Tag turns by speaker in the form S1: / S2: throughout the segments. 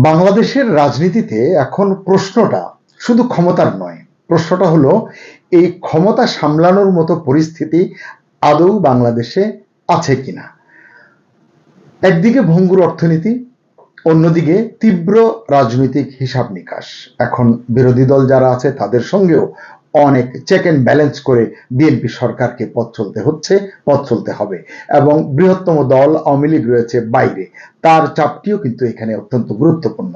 S1: বাংলাদেশের রাজনীতিতে এখন প্রশ্নটা শুধু ক্ষমতার নয়, প্রশ্নটা হলো এই ক্ষমতা সামলানোর মতো পরিস্থিতি আদৌ বাংলাদেশে আছে কিনা। একদিকে ভঙ্গুর অর্থনীতি, অন্যদিকে তীব্র রাজনৈতিক হিসাব নিকাশ। এখন বিরোধী দল যারা আছে তাদের সঙ্গেও অনেক চেক অ্যান্ড ব্যালেন্স করে বিএনপি সরকারকে পথ চলতে হচ্ছে, পথ চলতে হবে। এবং বৃহত্তম দল আওয়ামী লীগ রয়েছে বাইরে, তার চাপটিও কিন্তু এখানে অত্যন্ত গুরুত্বপূর্ণ।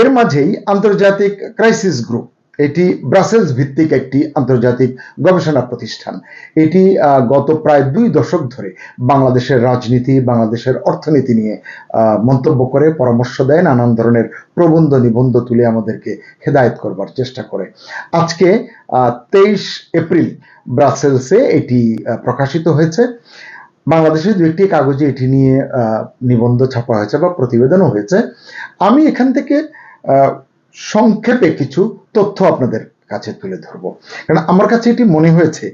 S1: এর মাঝেই আন্তর্জাতিক ক্রাইসিস গ্রুপ, এটি ব্রাসেলস ভিত্তিক একটি আন্তর্জাতিক গবেষণা প্রতিষ্ঠান। এটি গত প্রায় 2 দশক ধরে বাংলাদেশের রাজনীতি, বাংলাদেশের অর্থনীতি নিয়ে মন্তব্য করে, পরামর্শ দেয়, নানান ধরনের প্রবন্ধ নিবন্ধ তুলে আমাদেরকে হেদায়েত করবার চেষ্টা করে। আজকে 23 এপ্রিল ব্রাসেলসে এটি প্রকাশিত হয়েছে। বাংলাদেশের 2-1টি কাগজে এটি নিয়ে নিবন্ধ ছাপা হয়েছে বা প্রতিবেদনও হয়েছে। আমি এখান থেকে সংক্ষেপে কিছু তথ্য আপনাদের কাছে তুলে ধরবো, কারণ আমার কাছে এটি মনে হয়েছে।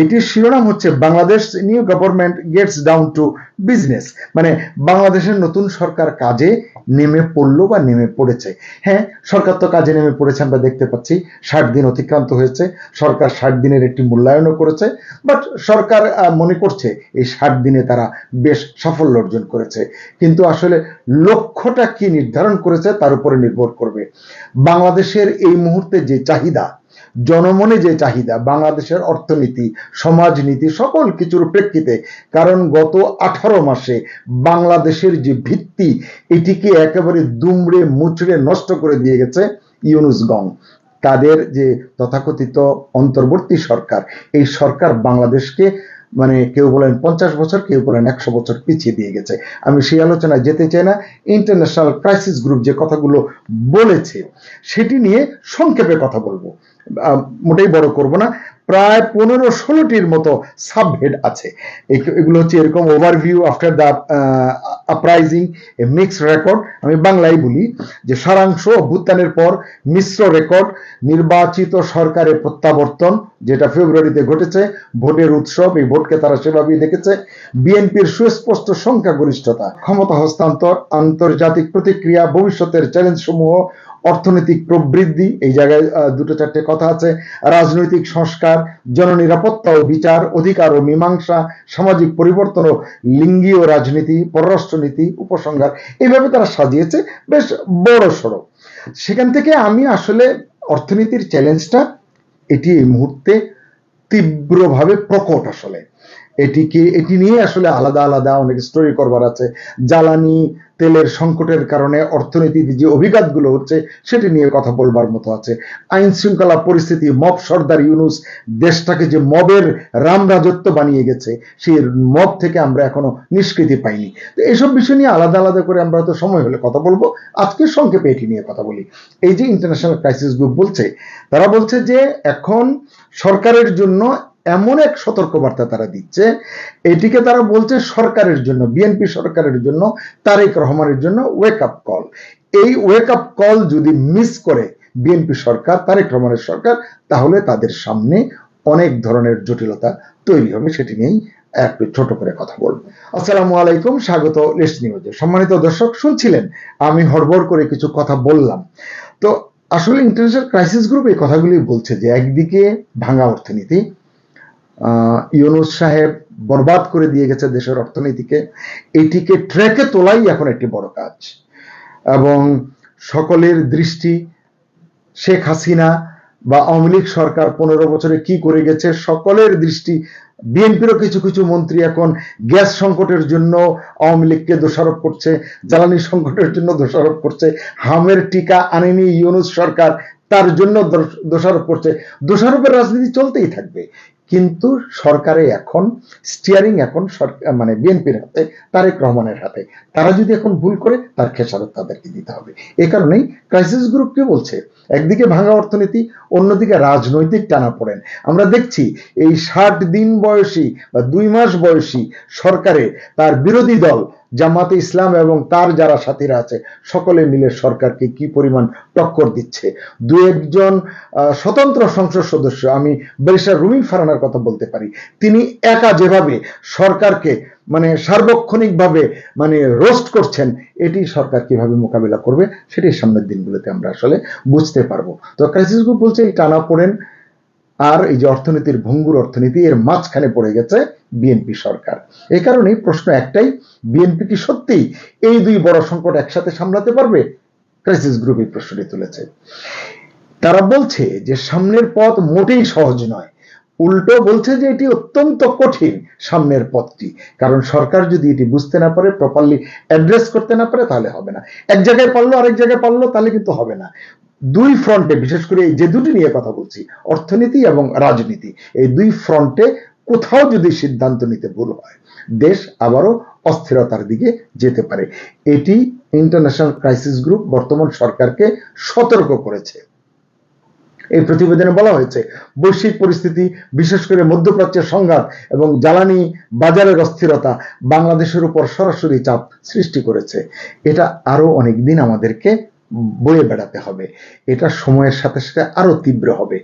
S1: এটির শিরোনাম হচ্ছে Bangladesh new government gets down to business, মানে বাংলাদেশের নতুন সরকার কাজে নেমে পড়লো বা নেমে পড়েছে। হ্যাঁ, সরকার তো কাজে নেমে পড়েছে, আমরা দেখতে পাচ্ছি 60 দিন অতিক্রান্ত হয়েছে, সরকার 60 দিনের একটি মূল্যায়নও করেছে। বাট সরকার মনে করছে এই 60 দিনে তারা বেশ সাফল্য অর্জন করেছে, কিন্তু আসলে লক্ষ্যটা কি নির্ধারণ করেছে তার উপরে নির্ভর করবে। বাংলাদেশের এই মুহূর্তে যে চাহিদা, জনমনে যে চাহিদা, বাংলাদেশের অর্থনীতি, সমাজনীতি সকল কিছুর প্রেক্ষিতে, কারণ গত 18 মাসে বাংলাদেশের যে ভিত্তি এটিকে একেবারে দুমড়ে মুচড়ে নষ্ট করে দিয়ে গেছে ইউনূস গং। তাদের যে তথাকথিত অন্তর্বর্তী সরকার, এই সরকার বাংলাদেশকে মানে কেউ বলেন 50 বছর, কেউ বলেন 100 বছর পিছিয়ে দিয়ে গেছে। আমি সেই আলোচনায় যেতে চাই না। ইন্টারন্যাশনাল ক্রাইসিস গ্রুপ যে কথাগুলো বলেছে সেটি নিয়ে সংক্ষেপে কথা বলবো, মোটেই বড় করব না। প্রায় 15-16টির মতো সাবহেড আছে। এগুলো হচ্ছে এরকম: overview after the uprising, A mixed record, আমি বাংলায় বলি যে সারাংশ, অভ্যুত্থানের পর মিশ্র রেকর্ড, নির্বাচিত সরকারের প্রত্যাবর্তন যেটা ফেব্রুয়ারিতে ঘটেছে, ভোটের উৎসব, এই ভোটকে তারা সেভাবেই দেখেছে, বিএনপির সুস্পষ্ট সংখ্যাগরিষ্ঠতা, ক্ষমতা হস্তান্তর, আন্তর্জাতিক প্রতিক্রিয়া, ভবিষ্যতের চ্যালেঞ্জ সমূহ, অর্থনৈতিক প্রবৃদ্ধি, এই জায়গায় 2-4টে কথা আছে, রাজনৈতিক সংস্কার, জননিরাপত্তা ও বিচার, অধিকার ও মীমাংসা, সামাজিক পরিবর্তন ও লিঙ্গীয় রাজনীতি, পররাষ্ট্রনীতি, উপসংহার, এইভাবে তারা সাজিয়েছে বেশ বড় সড়ো। সেখান থেকে আমি আসলে অর্থনীতির চ্যালেঞ্জটা এটি এই মুহূর্তে তীব্রভাবে প্রকট। আসলে এটি নিয়ে আসলে আলাদা আলাদা অনেক স্টোরি করবার আছে। জ্বালানি তেলের সংকটের কারণে অর্থনীতিতে যে অভিঘাতগুলো হচ্ছে সেটি নিয়ে কথা বলবার মতো আছে। আইন শৃঙ্খলা পরিস্থিতি, মব সর্দার ইউনূস দেশটাকে যে মবের রামরাজত্ব বানিয়ে গেছে, সেই মব থেকে আমরা এখনো নিষ্কৃতি পাইনি। তো এইসব বিষয় নিয়ে আলাদা আলাদা করে আমরা হয়তো সময় হলে কথা বলবো। আজকে সংক্ষেপে এটি নিয়ে কথা বলি। এই যে ইন্টারন্যাশনাল ক্রাইসিস গ্রুপ বলছে, তারা বলছে যে এখন সরকারের জন্য এমন এক সতর্কবার্তা তারা দিচ্ছে, এটিকে তারা বলছে সরকারের জন্য, বিএনপি সরকারের জন্য, তারেক রহমানের জন্য ওয়েক আপ কল। এই ওয়েক আপ কল যদি মিস করে বিএনপি সরকার, তারেক রহমানের সরকার, তাহলে তাদের সামনে অনেক ধরনের জটিলতা তৈরি হবে। সেটি নিয়েই একটু ছোট করে কথা বলবো। আসসালামু আলাইকুম, স্বাগত লেটস নিউজে। সম্মানিত দর্শক, শুনছিলেন আমি হড়বড় করে কিছু কথা বললাম। তো আসলে ইন্টারন্যাশনাল ক্রাইসিস গ্রুপ এই কথাগুলি বলছে যে একদিকে ভাঙা অর্থনীতি, ইউনূস সাহেব বরবাদ করে দিয়ে গেছে দেশের অর্থনীতিকে, এটিকে ট্র্যাকে তোলাই এখন একটি বড় কাজ। এবং সকলের দৃষ্টি শেখ হাসিনা বা আওয়ামী লীগ সরকার 15 বছরে কি করে গেছে, সকলের দৃষ্টি। বিএনপিরও কিছু কিছু মন্ত্রী এখন গ্যাস সংকটের জন্য আওয়ামী লীগকে দোষারোপ করছে, জ্বালানি সংকটের জন্য দোষারোপ করছে, হামের টিকা আনেনি ইউনূস সরকার তার জন্য দোষারোপ করছে। দোষারোপের রাজনীতি চলতেই থাকবে, কিন্তু সরকারে এখন স্টিয়ারিং এখন মানে বিএনপির হাতে, তারেক রহমানের হাতে। তারা যদি এখন ভুল করে তার খেসারত তাদেরকে দিতে হবে। এই কারণেই ক্রাইসিস গ্রুপ কি বলছে, একদিকে ভাঙা অর্থনীতি, অন্যদিকে রাজনৈতিক টানাপোড়েন। আমরা দেখছি এই 60 দিন বয়সী বা 2 মাস বয়সী সরকারে তার বিরোধী দল জামাতে ইসলাম এবং তার যারা সাথীরা আছে সকলে মিলে সরকারকে কি পরিমাণ টক্কর দিচ্ছে। দু একজন স্বতন্ত্র সংসদ সদস্য, আমি ব্যারিস্টার রুমিন ফারহানার কথা বলতে পারি, তিনি একা যেভাবে সরকারকে মানে সার্বক্ষণিকভাবে মানে রোস্ট করছেন, এটি সরকার কিভাবে মোকাবিলা করবে সেটি সামনের দিনগুলোতে আমরা আসলে বুঝতে পারবো। তো ক্রাইসিস গ্রুপ বলছে এই টানাপোড়েন আর এই যে অর্থনীতির ভঙ্গুর অর্থনীতি, এর মাঝখানে পড়ে গেছে বিএনপি সরকার। এই কারণে প্রশ্ন একটাই, বিএনপি কি সত্যিই এই দুই বড় সংকট একসাথে সামলাতে পারবে? ক্রাইসিস গ্রুপ এই প্রশ্নটি তুলেছে। তারা বলছে যে সামনের পথ মোটেই সহজ নয়, উল্টো বলছে যে এটি অত্যন্ত কঠিন সামনের পথটি, কারণ সরকার যদি এটি বুঝতে না পারে, প্রপারলি অ্যাড্রেস করতে না পারে, তাহলে হবে না। এক জায়গায় পারলো আরেক জায়গায় পারলো তাহলে কিন্তু হবে না। দুই ফ্রন্টে, বিশেষ করে যে দুটি নিয়ে কথা বলছি, অর্থনীতি এবং রাজনীতি, এই দুই ফ্রন্টে কোথাও যদি সিদ্ধান্ত নিতে ভুল হয়, দেশ আবারও অস্থিরতার দিকে যেতে পারে। এটি ইন্টারন্যাশনাল ক্রাইসিস গ্রুপ বর্তমান সরকারকে সতর্ক করেছে। এই প্রতিবেদনে বলা হয়েছে বৈশ্বিক পরিস্থিতি, বিশেষ করে মধ্যপ্রাচ্যের সংঘাত এবং জ্বালানি বাজারের অস্থিরতা বাংলাদেশের উপর সরাসরি চাপ সৃষ্টি করেছে। এটা আরো অনেকদিন আমাদেরকে বয়ে বেড়াতে হবে, এটা সময়ের সাথে সাথে আরো তীব্র হবে।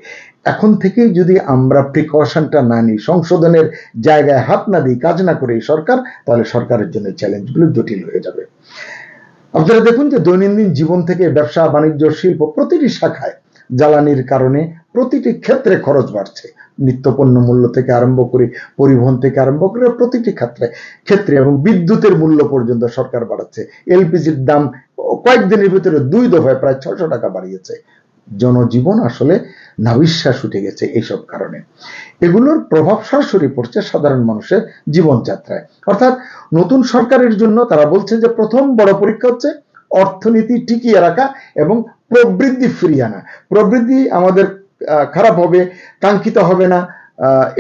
S1: এখন থেকেই যদি আমরা প্রিকশনটা না নিই, সংশোধনের জায়গায় হাত না দিই, কাজ না করে সরকার, তাহলে সরকারের জন্য চ্যালেঞ্জগুলো জটিল হয়ে যাবে। আপনারা দেখুন যে দৈনন্দিন জীবন থেকে ব্যবসা বাণিজ্য শিল্প প্রতিটি শাখায় জ্বালানির কারণে প্রতিটি ক্ষেত্রে খরচ বাড়ছে। নিত্যপণ্য মূল্য থেকে আরম্ভ করে পরিবহন থেকে আরম্ভ করে প্রতিটি ক্ষেত্রে এবং বিদ্যুতের মূল্য পর্যন্ত সরকার বাড়াচ্ছে। এলপিজির দাম কয়েকদিনের ভিতরে 2 দফায় প্রায় 600 টাকা বাড়িয়েছে। জনজীবন আসলে নাভিশ্বাস উঠে গেছে এইসব কারণে। এগুলোর প্রভাব সরাসরি পড়ছে সাধারণ মানুষের জীবনযাত্রায়। অর্থাৎ নতুন সরকারের জন্য তারা বলছে যে প্রথম বড় পরীক্ষা হচ্ছে অর্থনীতি টিকিয়ে রাখা এবং প্রবৃদ্ধি ফিরিয়ে আনা। প্রবৃদ্ধি আমাদের খারাপ হবে, কাঙ্ক্ষিত হবে না,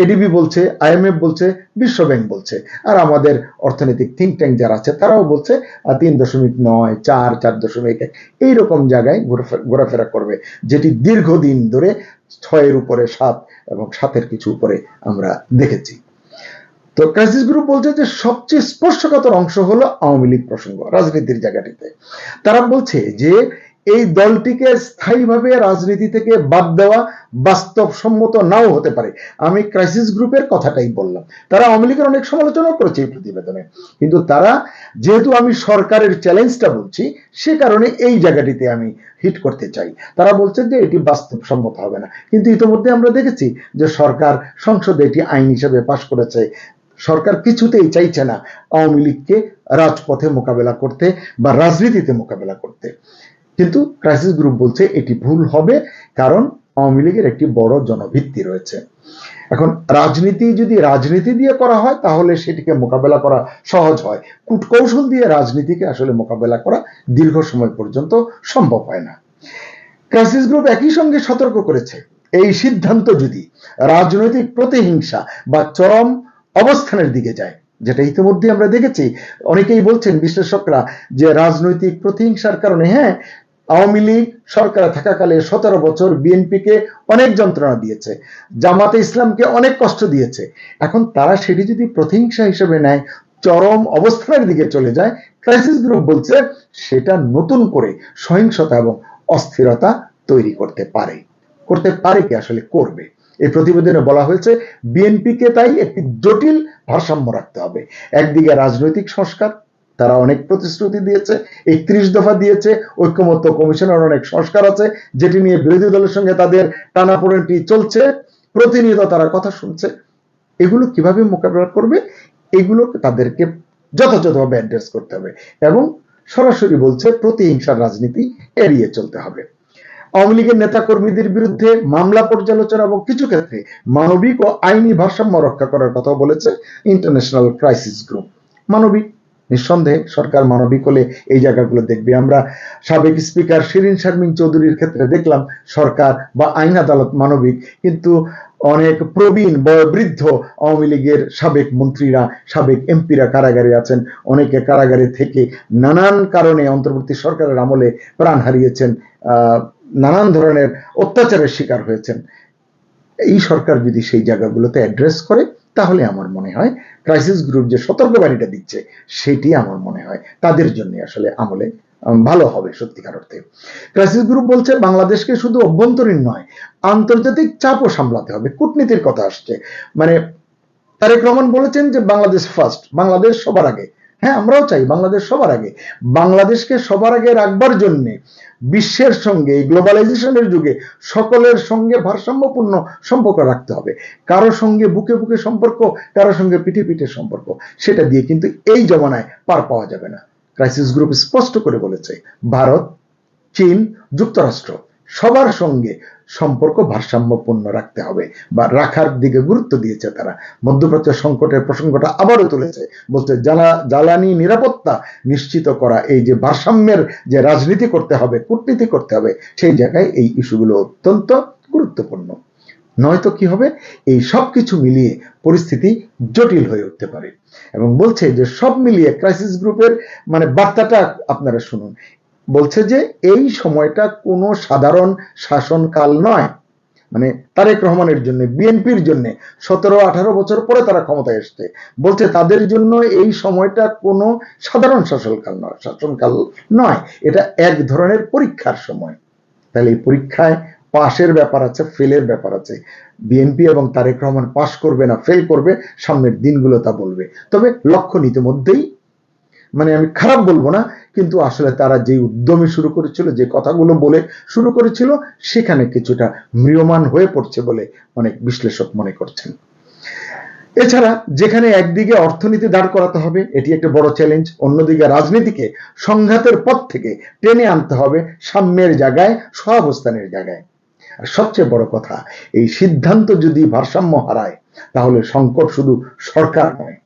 S1: এডিবি বলছে, আইএমএফ বলছে, বিশ্বব্যাংক বলছে, আর আমাদের অর্থনৈতিক থিঙ্ক ট্যাঙ্ক যারা আছে তারাও বলছে 3.9, 4, 4.1 এইরকম জায়গায় ঘোরাফেরা করবে, যেটি দীর্ঘদিন ধরে 6-এর উপরে 7 এবং 7-এর কিছু উপরে আমরা দেখেছি। তো ক্রাইসিস গ্রুপ বলছে যে সবচেয়ে স্পর্শকাতর অংশ হলো আওয়ামী লীগ প্রসঙ্গ রাজনীতির জায়গাটিতে। তারা বলছে যে এই দলটিকে স্থায়ীভাবে রাজনীতি থেকে বাদ দেওয়া বাস্তবসম্মত নাও হতে পারে। আমি ক্রাইসিস গ্রুপের কথাটাই বললাম। তারা আওয়ামী লীগের অনেক সমালোচনা করেছে এই প্রতিবেদনে, কিন্তু তারা যেহেতু আমি সরকারের চ্যালেঞ্জটা বলছি, সে কারণে এই জায়গাটিতে আমি হিট করতে চাই। তারা বলছে যে এটি বাস্তবসম্মত হবে না, কিন্তু ইতিমধ্যে আমরা দেখেছি যে সরকার সংসদে এটি আইন হিসেবে পাশ করেছে। সরকার কিছুতেই চাইছে না আওয়ামী লীগকে রাজপথে মোকাবেলা করতে বা রাজনীতিতে মোকাবেলা করতে। কিন্তু ক্রাইসিস গ্রুপ বলছে এটি ভুল হবে, কারণ আওয়ামী লীগের একটি বড় জনভিত্তি রয়েছে। এখন রাজনীতি যদি রাজনীতি দিয়ে করা হয় তাহলে সেটিকে মোকাবেলা করা সহজ হয়, কূটকৌশল দিয়ে রাজনীতিকে আসলে মোকাবেলা করা দীর্ঘ সময় পর্যন্ত সম্ভব হয় না। ক্রাইসিস গ্রুপ একই সঙ্গে সতর্ক করেছে এই সিদ্ধান্ত যদি রাজনৈতিক প্রতিহিংসা বা চরম অবস্থানের দিকে যায়, যেটা ইতিমধ্যে আমরা দেখেছি। অনেকেই বলছেন বিশ্লেষকরা যে রাজনৈতিক প্রতিহিংসার কারণে আওয়ামী লীগ সরকারে থাকাকালে 17 বছর বিএনপিকে অনেক যন্ত্রণা দিয়েছে, জামাতে ইসলামকে অনেক কষ্ট দিয়েছে। এখন তারা সেটি যদি প্রতিহিংসা হিসেবে নেয়, চরম অবস্থানের দিকে চলে যায়, ক্রাইসিস গ্রুপ বলছে সেটা নতুন করে সহিংসতা এবং অস্থিরতা তৈরি করতে পারে কি আসলে করবে। এই প্রতিবেদনে বলা হয়েছে বিএনপিকে তাই একটি জটিল ভারসাম্য রাখতে হবে। একদিকে রাজনৈতিক সংস্কার, তারা অনেক প্রতিশ্রুতি দিয়েছে, 31 দফা দিয়েছে, ঐক্যমত্য কমিশনের অনেক সংস্কার আছে যেটি নিয়ে বিরোধী দলের সঙ্গে তাদের টানাপোড়েনটি চলছে, প্রতিনিয়ত তারা কথা শুনছে। এগুলো কিভাবে মোকাবেলা করবে, এগুলো তাদেরকে যথাযথভাবে অ্যাড্রেস করতে হবে এবং সরাসরি বলছে প্রতিহিংসার রাজনীতি এড়িয়ে চলতে হবে। আওয়ামী লীগের নেতা কর্মীদের বিরুদ্ধে মামলা পর্যালোচনা এবং কিছু ক্ষেত্রে মানবিক ও আইনি ভারসাম্য রক্ষা করার কথা বলেছে ইন্টারন্যাশনাল ক্রাইসিস গ্রুপ। মানবিক, নিঃসন্দেহে সরকার মানবিক হলে এই জায়গাগুলো দেখবে। আমরা সাবেক স্পিকার শিরিন শারমিন চৌধুরীর ক্ষেত্রে দেখলাম সরকার বা আইন আদালত মানবিক, কিন্তু অনেক প্রবীণ বয়োবৃদ্ধ আওয়ামী লীগের সাবেক মন্ত্রীরা, সাবেক এমপিরা কারাগারে আছেন। অনেকে কারাগারে থেকে নানান কারণে অন্তর্বর্তী সরকারের আমলে প্রাণ হারিয়েছেন, নানান ধরনের অত্যাচারের শিকার হয়েছেন। এই সরকার যদি সেই জায়গাগুলোতে অ্যাড্রেস করে তাহলে আমার মনে হয় ক্রাইসিস গ্রুপ যে সতর্কবাণীটা দিচ্ছে সেটি আমার মনে হয় তাদের জন্য আসলে আমলে ভালো হবে সত্যিকার অর্থে। ক্রাইসিস গ্রুপ বলছে বাংলাদেশকে শুধু অভ্যন্তরীণ নয়, আন্তর্জাতিক চাপও সামলাতে হবে। কূটনীতির কথা আসছে, মানে তারেক রহমান বলেছেন যে বাংলাদেশ ফার্স্ট, বাংলাদেশ সবার আগে। হ্যাঁ, আমরাও চাই বাংলাদেশ সবার আগে। বাংলাদেশকে সবার আগে রাখবার জন্য বিশ্বের সঙ্গে, গ্লোবালাইজেশনের যুগে সকলের সঙ্গে ভারসাম্যপূর্ণ সম্পর্ক রাখতে হবে। কারো সঙ্গে বুকে বুকে সম্পর্ক, কারো সঙ্গে পিঠে পিঠে সম্পর্ক, সেটা দিয়ে কিন্তু এই জমানায় পার পাওয়া যাবে না। ক্রাইসিস গ্রুপ স্পষ্ট করে বলেছে ভারত, চীন, যুক্তরাষ্ট্র সবার সঙ্গে সম্পর্ক ভারসাম্যপূর্ণ রাখতে হবে বা রাখার দিকে গুরুত্ব দিয়েছে তারা। মধ্যপ্রাচ্য সংকটের প্রসঙ্গটা আবারও তুলেছে, বলছে জ্বালানি নিরাপত্তা নিশ্চিত করা, এই যে ভারসাম্যের যে রাজনীতি করতে হবে, কূটনীতি করতে হবে, সেই জায়গায় এই ইস্যুগুলো অত্যন্ত গুরুত্বপূর্ণ। নয়তো কি হবে, এই সব কিছু মিলিয়ে পরিস্থিতি জটিল হয়ে উঠতে পারে। এবং বলছে যে সব মিলিয়ে ক্রাইসিস গ্রুপের মানে বার্তাটা আপনারা শুনুন। বলছে যে এই সময়টা কোনো সাধারণ শাসনকাল নয়, মানে তারেক রহমানের জন্য, বিএনপির জন্য 17-18 বছর পরে তারা ক্ষমতায় এসছে, বলছে তাদের জন্য এই সময়টা কোনো সাধারণ শাসনকাল নয়, এটা এক ধরনের পরীক্ষার সময়। তাহলে এই পরীক্ষায় পাশের ব্যাপার আছে, ফেলের ব্যাপার আছে। বিএনপি এবং তারেক রহমান পাশ করবে না ফেল করবে, সামনের দিনগুলো তা বলবে। তবে লক্ষণ ইতিমধ্যেই, মানে আমি খারাপ বলবো না, কিন্তু আসলে তারা যে উদ্যমে শুরু করেছিল, যে কথাগুলো বলে শুরু করেছিল, সেখানে কিছুটা ম্রিয়মান হয়ে পড়ছে বলে অনেক বিশ্লেষক মনে করছেন। এছাড়া যেখানে একদিকে অর্থনীতি দাঁড় করাতে হবে, এটি একটা বড় চ্যালেঞ্জ, অন্যদিকে রাজনীতিকে সংঘাতের পথ থেকে টেনে আনতে হবে সাম্যের জায়গায়, সহাবস্থানের জায়গায়। আর সবচেয়ে বড় কথা, এই সিদ্ধান্ত যদি ভারসাম্য হারায়, তাহলে সংকট শুধু সরকার নয়,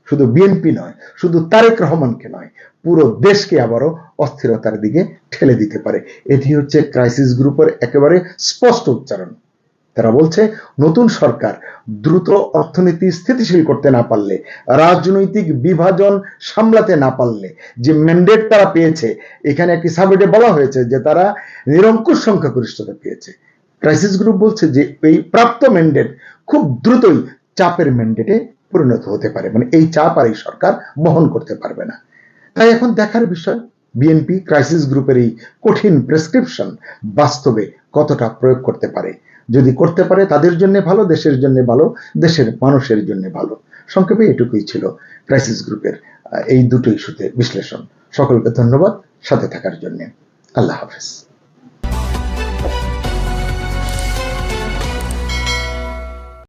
S1: শুধু বিএনপি নয়, শুধু তারেক রহমানকে নয়, পুরো দেশকে আবারও অস্থিরতার দিকে ঠেলে দিতে পারে। এটি হচ্ছে ক্রাইসিস গ্রুপের একেবারে স্পষ্ট উচ্চারণ। তারা বলছে নতুন সরকার দ্রুত অর্থনীতি স্থিতিশীল করতে না পারলে, রাজনৈতিক বিভাজন সামলাতে না পারলে, যে ম্যান্ডেট তারা পেয়েছে, এখানে একটি সাবজেক্টে বলা হয়েছে যে তারা নিরঙ্কুশ সংখ্যাগরিষ্ঠতা পেয়েছে। ক্রাইসিস গ্রুপ বলছে যে এই প্রাপ্ত ম্যান্ডেট খুব দ্রুতই চাপের ম্যান্ডেটে পরিণত হতে পারে, মানে এই চাপ আর এই সরকার বহন করতে পারবে না। তাই এখন দেখার বিষয় বিএনপি ক্রাইসিস গ্রুপের এই কঠিন প্রেসক্রিপশন বাস্তবে কতটা প্রয়োগ করতে পারে। যদি করতে পারে তাদের জন্য ভালো, দেশের জন্য ভালো, দেশের মানুষের জন্য ভালো। সংক্ষেপে এটুকুই ছিল ক্রাইসিস গ্রুপের এই দুটো ইস্যুতে বিশ্লেষণ। সকলকে ধন্যবাদ সাথে থাকার জন্য। আল্লাহ হাফেজ।